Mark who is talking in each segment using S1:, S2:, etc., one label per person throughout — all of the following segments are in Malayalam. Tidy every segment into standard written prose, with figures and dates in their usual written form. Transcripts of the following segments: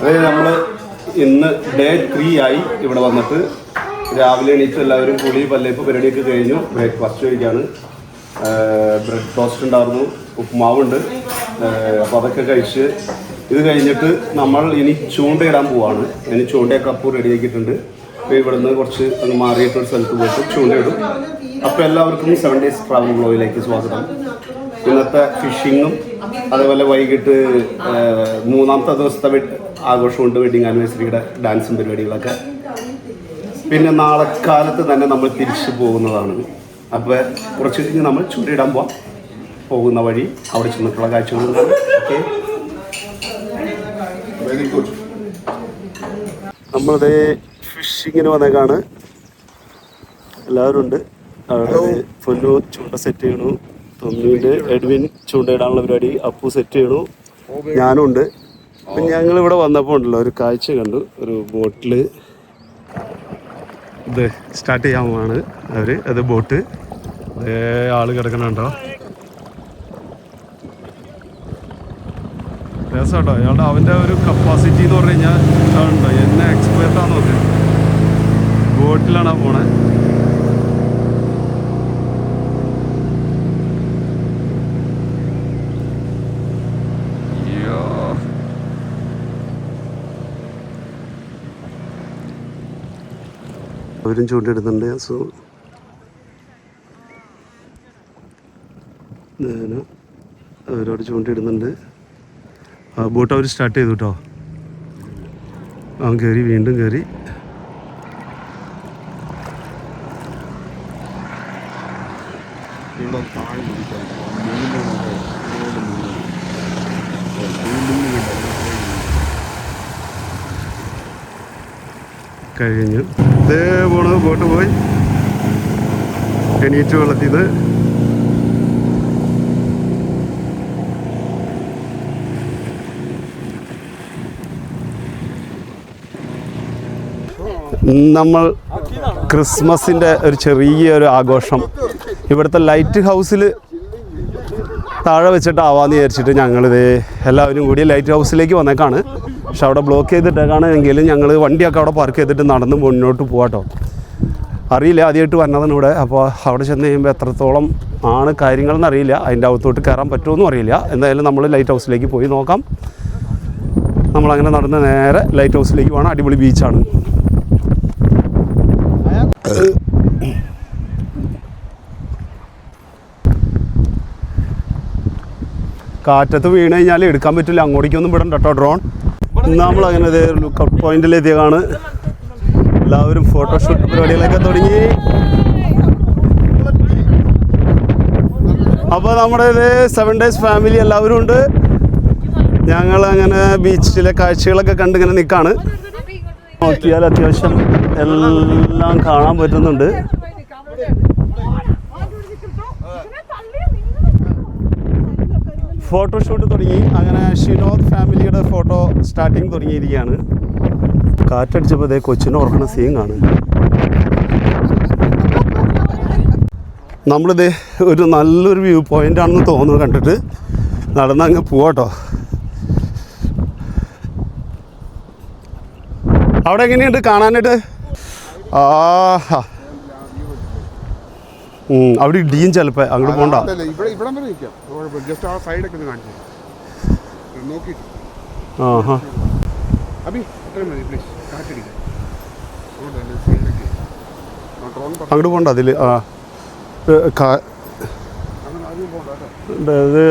S1: അതായത് നമ്മൾ ഇന്ന് ഡേ 3 ആയി ഇവിടെ വന്നിട്ട്. രാവിലെ എണീറ്റ് എല്ലാവരും കുളി പല്ലേപ്പ് പരിപാടിയൊക്കെ കഴിഞ്ഞു. ബ്രേക്ക്ഫാസ്റ്റ് കഴിക്കാണ്. ബ്രെഡ് ടോസ്റ്റ് ഉണ്ടായിരുന്നു, ഉപ്പുമാവുണ്ട്. അപ്പോൾ അതൊക്കെ കഴിച്ച് ഇത് കഴിഞ്ഞിട്ട് നമ്മൾ ഇനി ചൂണ്ടയിടാൻ പോവാണ്. ഇനി ചൂണ്ടയൊക്കെ അപ്പോൾ റെഡിയാക്കിയിട്ടുണ്ട്. അപ്പോൾ ഇവിടുന്ന് കുറച്ച് അങ്ങ് മാറിയിട്ടൊരു സ്ഥലത്ത് പോയിട്ട് ചൂണ്ടയിടും. അപ്പോൾ എല്ലാവർക്കും 7 days ട്രാവൽ ബ്ലോഗിലേക്ക് സ്വാഗതം. ഇന്നത്തെ ഫിഷിങ്ങും അതേപോലെ വൈകിട്ട് 3ാമത്തെ ദിവസത്തെ ആഘോഷമുണ്ട്, വെഡിങ് ആനിവേഴ്സറിയുടെ ഡാൻസും പരിപാടികളൊക്കെ. പിന്നെ നാളെ കാലത്ത് തന്നെ നമ്മൾ തിരിച്ചു പോകുന്നതാണ്. അപ്പോൾ കുറച്ച് കഴിഞ്ഞ് നമ്മൾ ചൂണ്ടയിടാൻ പോകുന്ന വഴി അവിടെ ചെന്നിട്ടുള്ള കാഴ്ചകളുണ്ടാകും. Okay, very good. നമ്മളത് ഫിഷിങ്ങിന് വന്നേക്കാണ്. എല്ലാവരും ഉണ്ട്. അവിടെ പൊന്നു ചൂണ്ട സെറ്റ് ചെയ്യണു, തൊമ്മിയുണ്ട്, എഡ്വിൻ ചൂണ്ടയിടാനുള്ള പരിപാടി, അപ്പു സെറ്റ് ചെയ്യണു, ഞാനും ഉണ്ട്. അപ്പം ഞങ്ങളിവിടെ വന്നപ്പോൾ ഉണ്ടല്ലോ ഒരു കാഴ്ച കണ്ടു. ഒരു ബോട്ടിൽ ഇത് സ്റ്റാർട്ട് ചെയ്യാൻ പോവാണ് അവർ. അത് ബോട്ട് ആള് കിടക്കണുണ്ടോ, രസമാട്ടോ. അയാളുടെ അവൻ്റെ ഒരു കപ്പാസിറ്റി എന്ന് പറഞ്ഞു കഴിഞ്ഞാൽ ഉണ്ടോ, എന്നെ എക്സ്പെർട്ടാന്ന് നോക്ക്. ബോട്ടിലാണ് പോണേ. അവരും ചൂണ്ടിടുന്നുണ്ട്. സോ അവരോട് ചൂണ്ടിടുന്നുണ്ട്. ആ ബോട്ട് അവർ സ്റ്റാർട്ട് ചെയ്തു കേട്ടോ. അവൻ കയറി, വീണ്ടും കയറി. കഴിഞ്ഞു. ഇതേ പോണത് ബോട്ട് പോയി എണീറ്റ് വെള്ളത്തിത്. നമ്മൾ ക്രിസ്മസിൻ്റെ ഒരു ചെറിയൊരു ആഘോഷം ഇവിടുത്തെ ലൈറ്റ് ഹൗസിൽ താഴെ വെച്ചിട്ടാവാന്ന് വിചാരിച്ചിട്ട് ഞങ്ങളിത് എല്ലാവരും കൂടി ലൈറ്റ് ഹൗസിലേക്ക് വന്നേക്കാണ്. പക്ഷെ അവിടെ ബ്ലോക്ക് ചെയ്തിട്ടേക്കാണ്. എങ്കിലും ഞങ്ങൾ വണ്ടിയൊക്കെ അവിടെ പാർക്ക് ചെയ്തിട്ട് നടന്ന് മുന്നോട്ട് പോകാട്ടോ. അറിയില്ല, ആദ്യമായിട്ട് വന്നതാണ് ഇവിടെ. അപ്പോൾ അവിടെ ചെന്ന് കഴിയുമ്പോൾ എത്രത്തോളം ആണ് കാര്യങ്ങളെന്ന് അറിയില്ല. അതിൻ്റെ അകത്തോട്ട് കയറാൻ പറ്റുമെന്നും അറിയില്ല. എന്തായാലും നമ്മൾ ലൈറ്റ് ഹൗസിലേക്ക് പോയി നോക്കാം. നമ്മളങ്ങനെ നടന്ന് നേരെ ലൈറ്റ് ഹൗസിലേക്ക് പോകണം. അടിപൊളി ബീച്ചാണ്. കാറ്റത്ത് വീണ് കഴിഞ്ഞാൽ എടുക്കാൻ പറ്റില്ല. അങ്ങോട്ടേക്കൊന്നും വിടണ്ട കേട്ടോ ഡ്രോൺ. നമ്മളങ്ങനെ ലുക്കൗട്ട് പോയിന്റിലെത്തിയതാണ്. എല്ലാവരും ഫോട്ടോഷൂട്ട് പരിപാടികളൊക്കെ തുടങ്ങി. അപ്പോൾ നമ്മുടെ ഇത് 7 days ഫാമിലി എല്ലാവരും ഉണ്ട്. ഞങ്ങളങ്ങനെ ബീച്ചിലെ കാഴ്ചകളൊക്കെ കണ്ട് ഇങ്ങനെ നിൽക്കുകയാണ്. നോക്കിയാൽ അത്യാവശ്യം എല്ലാം കാണാൻ പറ്റുന്നുണ്ട്. ഫോട്ടോഷൂട്ട് തുടങ്ങി. അങ്ങനെ ഷിനോദ് ഫാമിലിയുടെ ഫോട്ടോ സ്റ്റാർട്ടിങ് തുടങ്ങിയിരിക്കുകയാണ്. കാറ്റടിച്ചപ്പോൾ ഇതേ കൊച്ചിനെ ഉറക്കണ സീൻ കാണും. നമ്മളിത് ഒരു നല്ലൊരു വ്യൂ പോയിൻ്റ് ആണെന്ന് തോന്നുന്നു കണ്ടിട്ട്. നടന്നങ്ങ് പോവാട്ടോ. അവിടെ എങ്ങനെയുണ്ട് കാണാനായിട്ട്? അവിടെ ഇടിയും ചിലപ്പോൾ അങ്ങോട്ട് പോകണ്ട. അങ്ങോട്ട് പോകണ്ട അതിൽ. അത്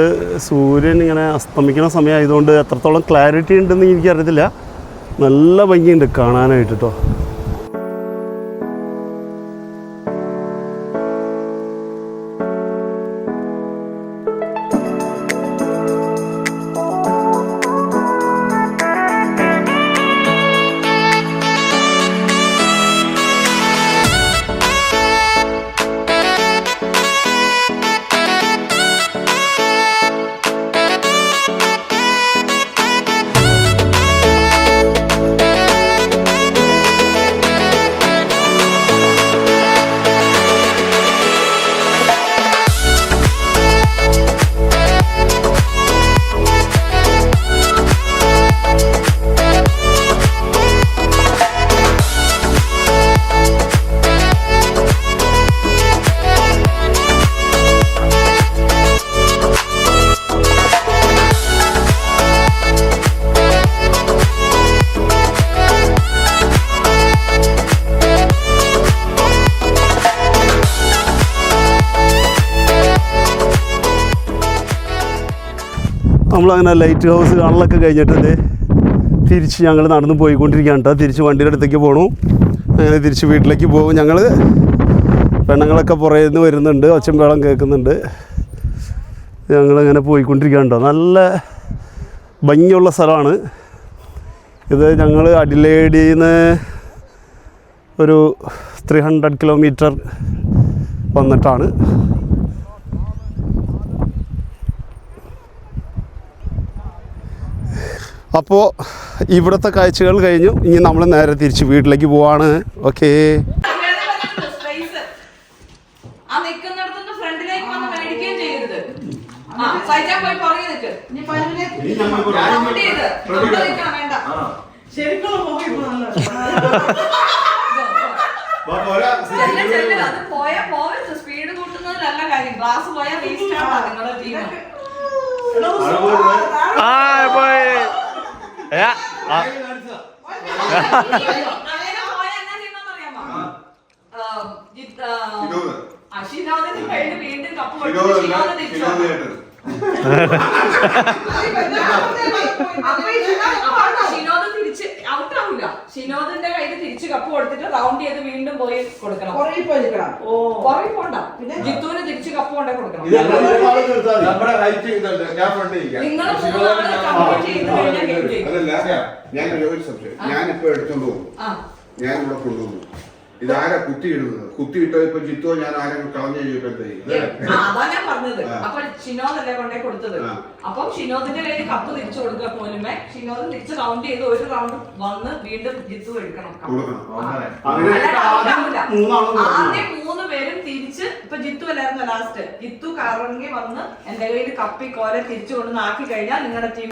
S1: സൂര്യൻ ഇങ്ങനെ അസ്തമിക്കുന്ന സമയമായതുകൊണ്ട് എത്രത്തോളം ക്ലാരിറ്റി ഉണ്ടെന്ന് എനിക്കറിയത്തില്ല. നല്ല ഭംഗിയുണ്ട് കാണാനായിട്ട് കേട്ടോ. നമ്മളങ്ങനെ ലൈറ്റ് ഹൗസ് കാണലൊക്കെ കഴിഞ്ഞിട്ട് തിരിച്ച് ഞങ്ങൾ നടന്ന് പോയിക്കൊണ്ടിരിക്കുകയാണ് കേട്ടോ. തിരിച്ച് വണ്ടിയുടെ അടുത്തേക്ക് പോകണു. അങ്ങനെ തിരിച്ച് വീട്ടിലേക്ക് പോകും. ഞങ്ങൾ പെണ്ണുങ്ങളൊക്കെ പുറകിൽ നിന്ന് വരുന്നുണ്ട്, ഒച്ചമ്പേളം കേൾക്കുന്നുണ്ട്. ഞങ്ങളിങ്ങനെ പോയിക്കൊണ്ടിരിക്കുകയാണ് കേട്ടോ. നല്ല ഭംഗിയുള്ള സ്ഥലമാണ് ഇത്. ഞങ്ങൾ അഡിലേഡിൽ നിന്ന് ഒരു 300 കിലോമീറ്റർ വന്നിട്ടാണ്. അപ്പോൾ ഇവിടുത്തെ കാഴ്ചകൾ കഴിഞ്ഞു. ഇനി നമ്മൾ നേരെ തിരിച്ച് വീട്ടിലേക്ക് പോവാണ്. ഓക്കേ.
S2: സ്പീഡ് കൂട്ടുന്നതിലല്ല കാര്യം. ഗ്ലാസ് പോയാൽ വേസ്റ്റ് ആണ് നിങ്ങളുടെ ടീം. അഷിനോദിന് കഴിഞ്ഞ് വീണ്ടും കപ്പ് ഷിനോദ് തിരിച്ച് ഔട്ട് ആവില്ല. ഷിനോദിന്റെ കയ്യിൽ തിരിച്ച് കപ്പ് കൊടുത്തിട്ട് റൗണ്ട് ചെയ്ത് വീണ്ടും പോയി കൊടുക്കണം. പുറകെ പോണ്ട. ജിത്തുവിന് തിരിച്ച് കപ്പ് കൊണ്ടേ കൊടുക്കണം. നിങ്ങൾ
S3: ഞാനിപ്പോ എടുത്തോണ്ട് പോകും. ഞാൻ ഇവിടെ കൊണ്ടുപോകും. ഇതാരാ കുത്തിയിടുന്നത്? കുത്തിയിട്ടോ ഇപ്പൊ ജിത്തോ ഞാൻ ആരെങ്കിലും കളഞ്ഞു
S2: അതാ ഞാൻ പറഞ്ഞത്. അപ്പൊ ഷിനോദല്ലേ കൊണ്ടേ കൊടുത്തത്. അപ്പം ഷിനോദിന്റെ കയ്യിൽ കപ്പ് തിരിച്ചു കൊടുക്കുക പോലുമേ ഷിനോദ് തിരിച്ച് റൗണ്ട് ചെയ്ത് ഒരു റൗണ്ട് വന്ന് വീണ്ടും ജിത്തു എടുക്കണം. ആദ്യം 3 പേരും തിരിച്ച് ഇപ്പൊ ജിത്തു അല്ലായിരുന്നു ലാസ്റ്റ്. ജിത്തു കറങ്ങി വന്ന് എന്റെ കയ്യിൽ കപ്പി കോലെ തിരിച്ചു കൊണ്ട് ആക്കി കഴിഞ്ഞാൽ നിങ്ങളുടെ ടീം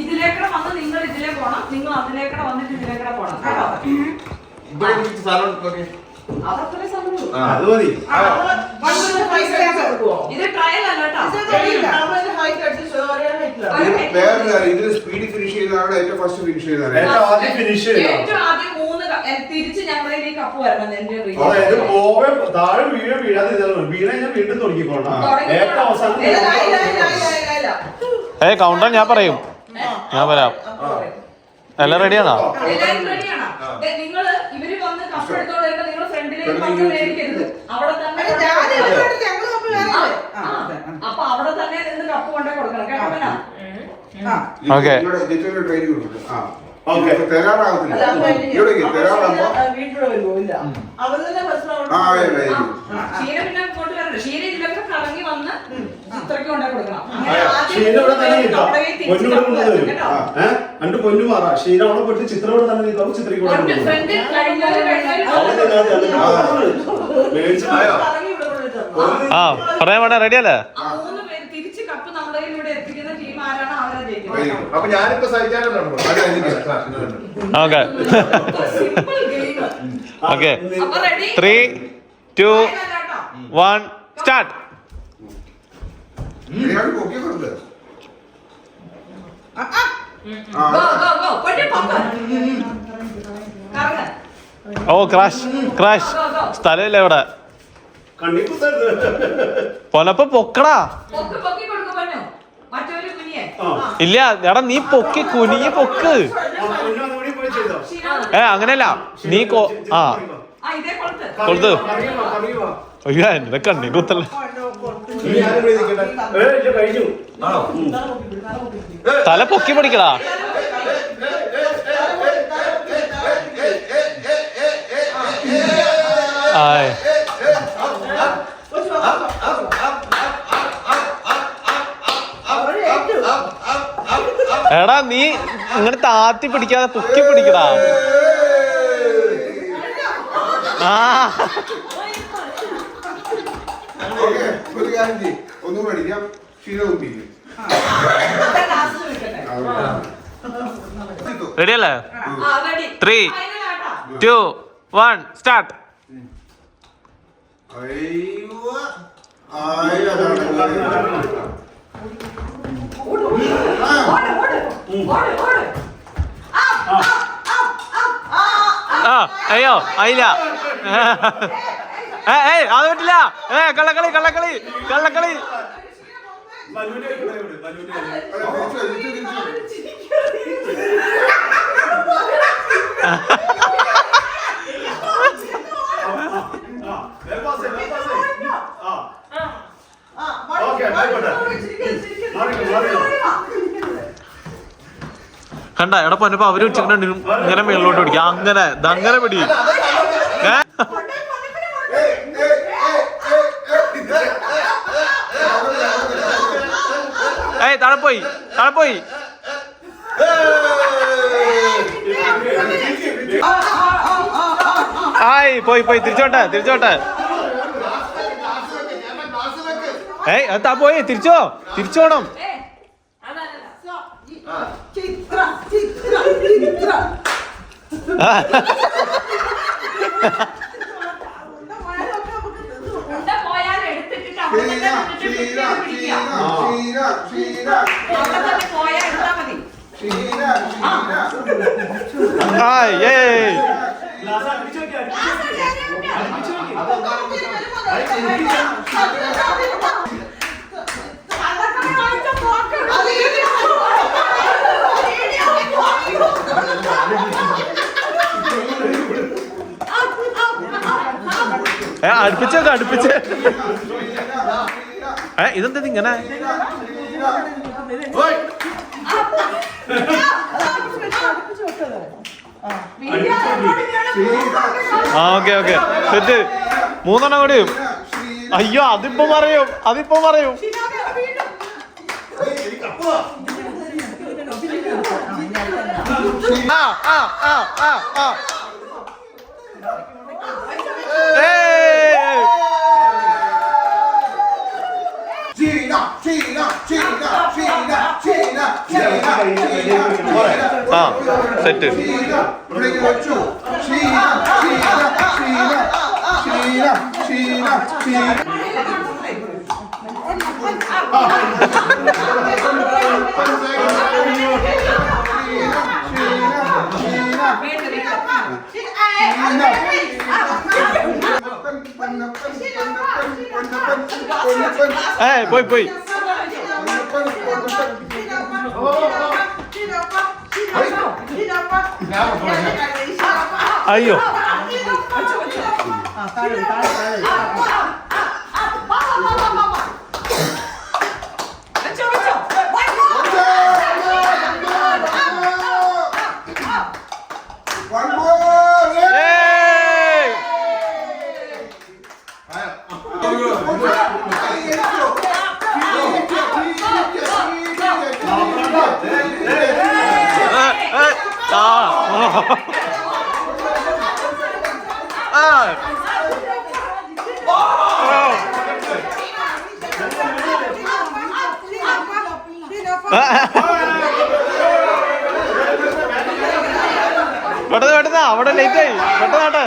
S2: ഇതിലേക്കൂടെ വന്ന് നിങ്ങൾ ഇതിലേ പോണം. നിങ്ങൾ അതിലേക്കൂടെ വന്നിട്ട് ഇതിലേക്കൂടെ പോണം. ഇത് ട്രയൽ അല്ല
S3: ഇതിൽ സ്പീഡ് ഫിനിഷ് ചെയ്യുന്നതാണ് ഏറ്റവും ഫസ്റ്റ് ഫിനിഷ് ചെയ്യുന്നത്.
S2: ഏറ്റവും ആദ്യം 3 തിരിച്ച് ഞങ്ങളുടെ ഈ കപ്പ് വരണം. എന്റെ
S4: കൗണ്ടർ ഞാൻ പറയും. ഞാൻ വരാം. എല്ലാം റെഡിയാണോ?
S2: നിങ്ങൾ ഇവര് വന്ന് കപ്പ് എടുത്തോളൂ. നിങ്ങൾ ഫ്രണ്ടിലേക്ക് വന്ന് മേടിക്കരുത്. അവിടെ തന്നെ അപ്പൊ അവിടെ തന്നെ നിന്ന് കപ്പ് കൊണ്ടേ കൊടുക്കണം. കേട്ടോ?
S4: ഓക്കെ.
S2: ഷീന പിന്നെ കൊണ്ട് വരണം. ഷീന ഇതിലൊക്കെ കറങ്ങി വന്ന് ചിത്രക്ക് കൊണ്ടേ കൊടുക്കണം.
S1: പൊന്നു മാറാ ഷീന അവിടെ പോയിട്ട് ചിത്രം തന്നെ ചിത്രക്ക്
S4: ആ പറയാൻ വേണ്ട. റെഡിയല്ലേ?
S2: തിരിച്ച് കപ്പ് നമ്മുടെ ഇവിടെ എത്തിക്കുന്ന ടീം ആരാണ് അവരെ ജയിക്കുന്നത്.
S3: അപ്പൊ ഞാനിപ്പോ സഹിക്കാനല്ലോ.
S4: Okay okay. 3, 2, 1 സ്റ്റാർട്ട്. ഓ ക്രാഷ് ക്രാഷ്. സ്ഥലമില്ല ഇവിടെ. പൊലപ്പ പൊക്കടാ. ഇല്ല എടാ നീ പൊക്കി കുനിയെ പൊക്ക്. അങ്ങനെയല്ല നീ കൊളുത്ത്. അയ്യോ എന്റെ കണ്ണി കുത്തല്ല. തല പൊക്കി പിടിക്കടാ. ആയ് എടാ നീ ഇങ്ങനെ താത്തി പിടിക്കാതെ പൊക്കി പിടിക്കടാ. ആ
S3: ഒന്നും പഠിക്കാം.
S4: റെഡിയല്ലേ? 3, 2, 1 സ്റ്റാർട്ട്. ആ അയ്യോ ആയില്ല. ഏയ് അത് പറ്റില്ല. കള്ളക്കളി കള്ളക്കളി കള്ളക്കളി. കണ്ട എവിടെ പോയപ്പോ അവര് വെച്ചിട്ടുണ്ട് ഇങ്ങനെ മേളിലോട്ട് പിടിക്കാം. അങ്ങനെ അങ്ങനെ പിടി. ഏയ് താഴെപ്പോയി താഴെപ്പോയി. ആയി പോയി പോയി തിരിച്ചോട്ടെ തിരിച്ചോട്ടെ. ഏയ് താ പോയി തിരിച്ചോ തിരിച്ചോണം. അടുപ്പിച്ചൊക്കെ അടുപ്പിച്ച്. ഇതെന്താ ഇങ്ങനെ? Okay okay set. 3 എണ്ണം കൂടി. അയ്യോ അതിപ്പോ പറയും അതിപ്പോ പറയും. സെറ്റ്. പോയി പോയി. അയ്യോ പെട്ടെന്ന് പെട്ടെന്ന് അവിടെ ലേറ്റ് ആയി. പെട്ടെന്നാട്ടെ.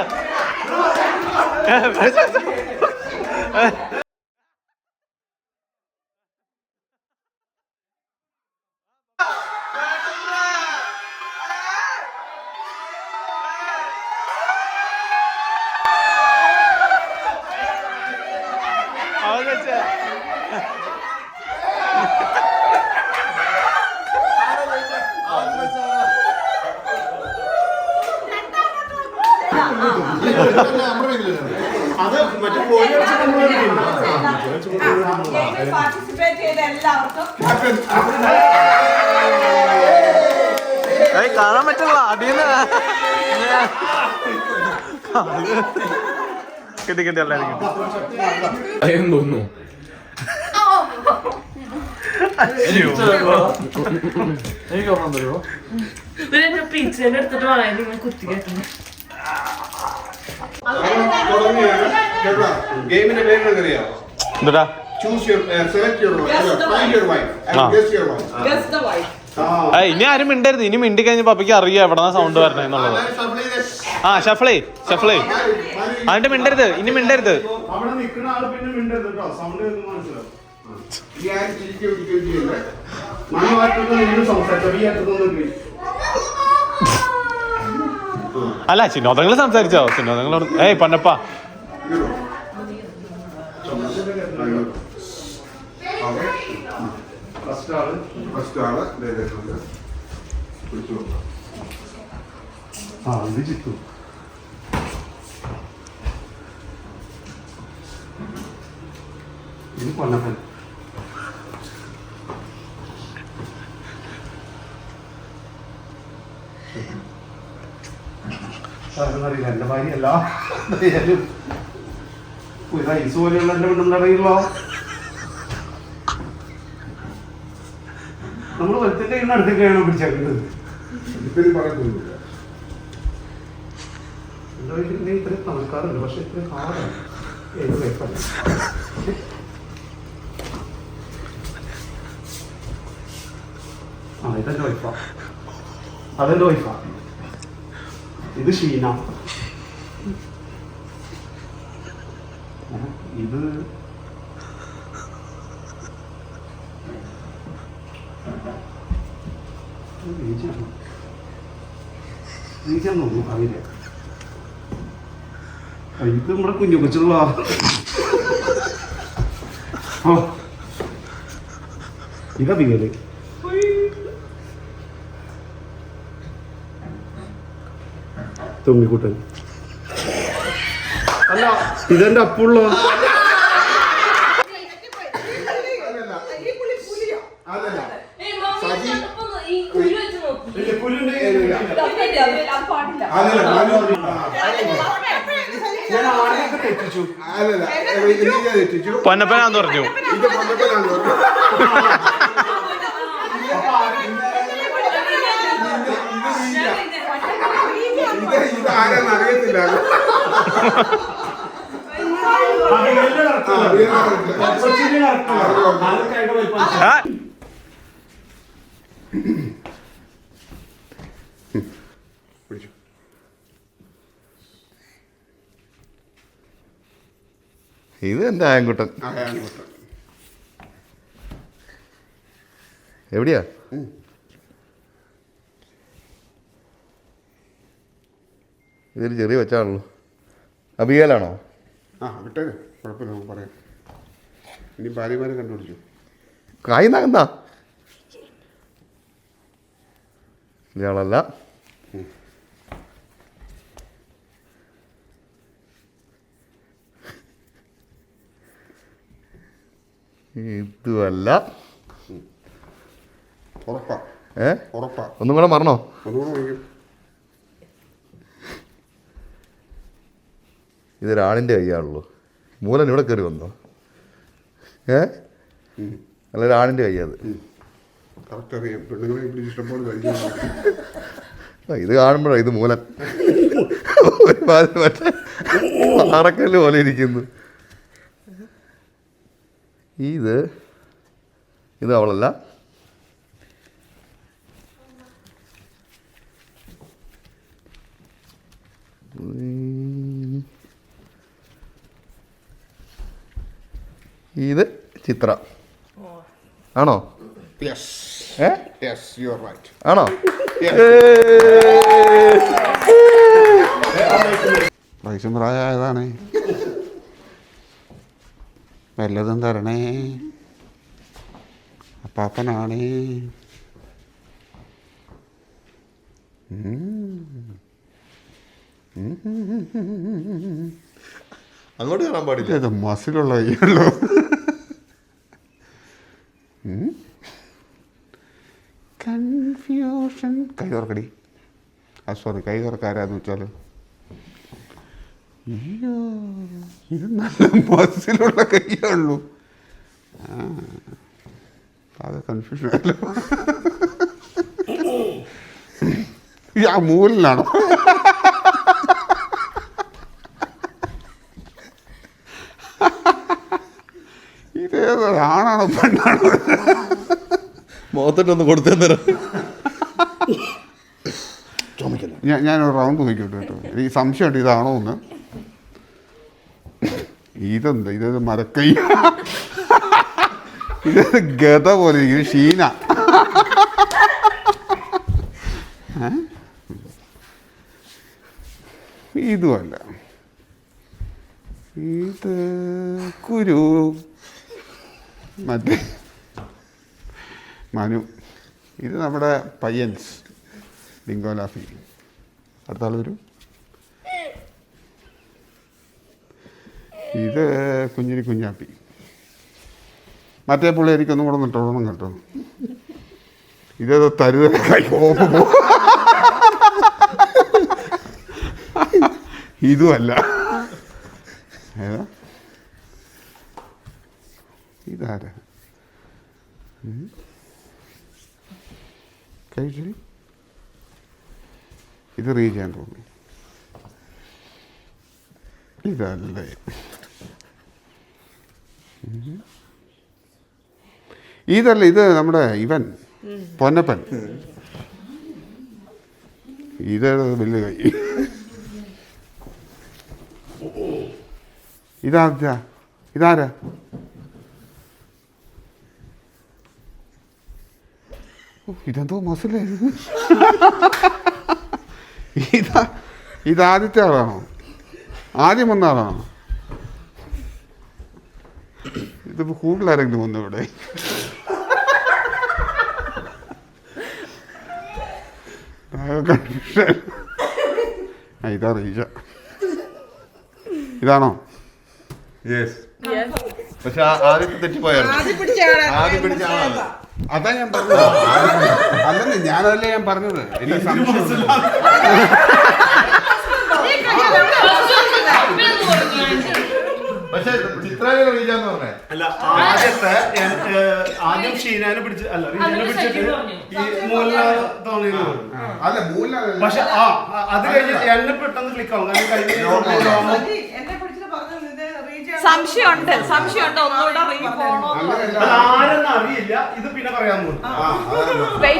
S4: കാണാൻ പറ്റില്ല അടിയെന്ന് കിട്ടി കിട്ടി എല്ലാരും കിട്ടി തോന്നുന്നു.
S2: പിച്ചേന്റെ എടുത്തിട്ട് പറയാൻ നിങ്ങൾ കുത്തി കേട്ടു.
S3: ഗെയിമിന്റെ പേര്
S4: എന്താ?
S3: Choose your, select your wife, find your wife, and guess your wife.
S2: Guess the wife.
S4: ഇനി ആരും മിണ്ടരുത്. ഇനി മിണ്ടി കഴിഞ്ഞപ്പോ അപ്പക്ക് അറിയാം എവിടെന്നാ സൗണ്ട് വരണേ എന്നുള്ളത്. ഷഫ്ലേ ഷഫ്ലേ അതിന്റെ മിണ്ടരുത്. ഇനി മിണ്ടരുത്.
S1: അവിടെ നിൽക്കുന്ന ആള് പിന്നെ മിണ്ടരുത് കേട്ടോ. സൗണ്ട് മനസ്സിലാവും.
S4: അല്ല ചിന്നോദങ്ങൾ സംസാരിച്ചോ ചിന്നോദങ്ങളോട് ഏയ് പൊന്നപ്പ
S3: ഫസ്റ്റ് ആള് പിടിച്ചു കൊടുക്കാം.
S1: ഇത് ചിത്തു. ഇത് പൊന്നപ്പൻ. അറിയില്ല എന്റെ ഭാര്യയല്ല ഐസ് പോലെയുള്ള എന്റെ പെണ്ണുണ്ടറിയില്ലോ. നമ്മള് വലത്തിന്റെ അടുത്തേക്കാണ് പിടിച്ചേക്കുന്നത്.
S3: ഇപ്പഴും പറയുന്നില്ല.
S1: എന്താ വെച്ചിട്ടുണ്ടെങ്കിൽ ഇത്രയും നമസ്കാരമുണ്ട്, പക്ഷെ ഇത്രയും ഹാർഡാണ്. ഏത് വൈഫല്ല ഇതെന്റെ വൈഫാ, അതെന്റെ വൈഫാ. ഇത് ഷീന, ഇത് നീച്ചാന്ന് തോന്നുന്നു, അറിയില്ല. ഇത് നമ്മുടെ കുഞ്ഞു കൊച്ചുള്ള ഇതധികല്. തുമ്മിക്കുട്ടൻ അല്ല, ഇതെന്റെ അപ്പുള്ള ഞാൻ ആരെയൊക്കെ തെറ്റിച്ചു.
S4: പൊന്നപ്പനാന്ന് പറഞ്ഞു.
S3: ഇത് പൊന്നപ്പനാന്ന് പറഞ്ഞു. ഇത് ആരാന്ന് അറിയത്തില്ല.
S5: ഇത് എൻ്റെ ആയൻകുട്ടൻ. എവിടെയാ? ഇതൊരു ചെറിയ വെച്ചാണല്ലോ. അബിയലാണോ?
S3: ആ വിട്ടേ, കുഴപ്പമില്ല, നമുക്ക് പറയാം. ഇനി ഭാര്യമാരെ കണ്ടുപിടിച്ചു.
S5: കായ് നകന്നാ ഇയാളല്ല. ഇതുമല്ല.
S3: ഉറപ്പാ? ഉറപ്പാ?
S5: ഒന്നും കൂടെ മറന്നോ?
S3: ഒന്നുകൂടെ വിളിക്കും.
S5: ഇതൊരാണിൻ്റെ കൈയാണല്ലോ. മൂലൻ ഇവിടെ കയറി വന്നോ? അല്ല, ഒരാണിൻ്റെ കൈയത്.
S3: കറക്റ്റ് അറിയാം. പെണ്ണുങ്ങളെ ഇവിടെ ഇഷ്ടംപോലെ കഴിക്കാൻ.
S5: ഇത് കാണുമ്പോഴാണ് ഇത് മൂലൻ. ഒരുമാതിരി മറ്റേ പാറക്കല്ല് പോലെ ഇരിക്കുന്നു. ഇത് അവളല്ല. ഇത് ചിത്ര ആണോ? ആണോ?
S3: വയസ്സും പ്രായമായതാണ്. വല്ലതും തരണേ, അപ്പാപ്പനാണേ.
S5: അങ്ങോട്ട് കാണാൻ പാടില്ല.
S3: ഇത് മസിലുള്ള കൈയുള്ളൂ. കൺഫ്യൂഷൻ. കൈ തുറക്കടി. സോറി, കൈ തുറക്കാരാന്ന് വെച്ചാൽ. അയ്യോ, ഇത് നല്ല മസിലുള്ള കൈയേ ഉള്ളൂ. അത് കൺഫ്യൂഷൻ ആയല്ലോ. ആ മൂലിലാണോ? ഇതേതോ ആണാണോ പെണ്ണാണോ?
S5: മുഖത്തിട്ടൊന്ന് കൊടുത്തേന്നേരം.
S3: ഞാനൊരു റൗണ്ട് നോക്കിയിട്ട് കേട്ടോ. എനിക്ക് സംശയമുണ്ട് ഇതാണോ എന്ന്. ഇതെന്താ? ഇതേത് മരക്കൈ. ഇതേത് ഗത പോലെ ഇരിക്കുന്നു. ഷീന. ഇതുമല്ല, ഇത് കുരു. മറ്റേ മനു, ഇത് നമ്മുടെ പയ്യൻസ് ഡിങ്കോലാഫി. അടുത്ത ആൾ വരും. ഇത് കുഞ്ഞിരി കുഞ്ഞാപ്പി. മറ്റേ പുള്ളി എനിക്കൊന്നും കൂടെ നിട്ടോളണം കേട്ടോ. ഇതേതോ തരുതരായി പോകുമ്പോ ഇതുമല്ല. ഏതാ ഇതാരാ? കഴിച്ചു. ഇത് റീചാൻ തോന്നി. ഇതല്ലേ ഇതല്ല, ഇത് നമ്മുടെ ഇവൻ പൊന്നപ്പൻ. ഇതേതാ വലിയ കൈ? ഇതാരാ? ഇതെന്തോ മസിലേ. ഇതാദ്യത്തെ ആളാണോ? ആദ്യം വന്ന ആളാണോ? ഇതിപ്പോൾ കൂടുതലാരെങ്കിലും വന്നു ഇവിടെ. ഇതാ റീജ. ഇതാണോ?
S5: യെസ്. പക്ഷെ ആദ്യത്തെ തെറ്റിപ്പോയായിരുന്നു. ആദ്യം പിടിച്ച ആളാണ്.
S3: അതാ ഞാൻ പറഞ്ഞത്. അല്ലെന്ന് ഞാനതല്ലേ ഞാൻ പറഞ്ഞത്. എനിക്ക് സംശയം.
S5: പക്ഷെ ചിത്രകല റീജാന്ന് പറഞ്ഞേ.
S1: അല്ല, ആദ്യം ഷീനാനെ പിടിച്ച്, അല്ല റീജാനെ പിടിച്ചിട്ട് ഈ മോഹൻലാൽ തോന്നിയത്.
S3: അല്ല മൂല.
S1: പക്ഷെ അത് കഴിഞ്ഞിട്ട് എന്നെ പെട്ടെന്ന് ക്ലിക്ക് ആവും.
S2: സംശയമുണ്ട്. ഒന്നുകൂടെ
S1: ആരെന്ന് അറിയില്ല. ഇത് പിന്നെ പറയാൻ പോകും.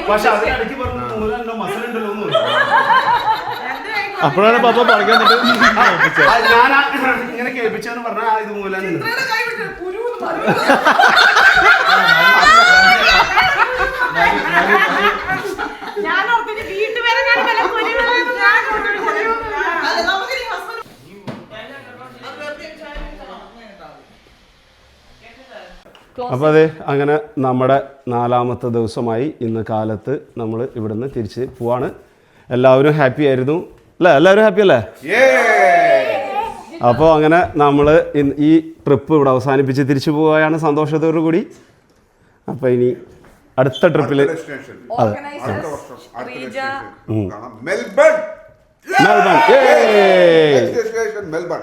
S1: പക്ഷെ അതിനിടയ്ക്ക് പറഞ്ഞു മോഹൻലാലിന്റെ മസിലുണ്ടല്ലോ എന്ന് പറഞ്ഞു.
S4: അപ്പോഴാണ് പപ്പ പഠിക്കാൻ
S1: ഞാൻ ഇങ്ങനെ കേൾപ്പിച്ചെന്ന് പറഞ്ഞാൽ ഇത് മോഹൻലാൽ. അപ്പോൾ അതെ, അങ്ങനെ നമ്മുടെ 4ാമത്തെ ദിവസമായി. ഇന്ന് കാലത്ത് നമ്മൾ ഇവിടുന്ന് തിരിച്ച് പോവാണ്. എല്ലാവരും ഹാപ്പി ആയിരുന്നു അല്ലേ? എല്ലാവരും ഹാപ്പി അല്ലേ? അപ്പോൾ അങ്ങനെ നമ്മൾ ഈ ട്രിപ്പ് ഇവിടെ അവസാനിപ്പിച്ച് തിരിച്ചു പോവുകയാണ് സന്തോഷത്തോടു കൂടി. അപ്പോൾ ഇനി അടുത്ത ട്രിപ്പിൽ
S3: മെൽബൺ.
S1: മെൽബൺ.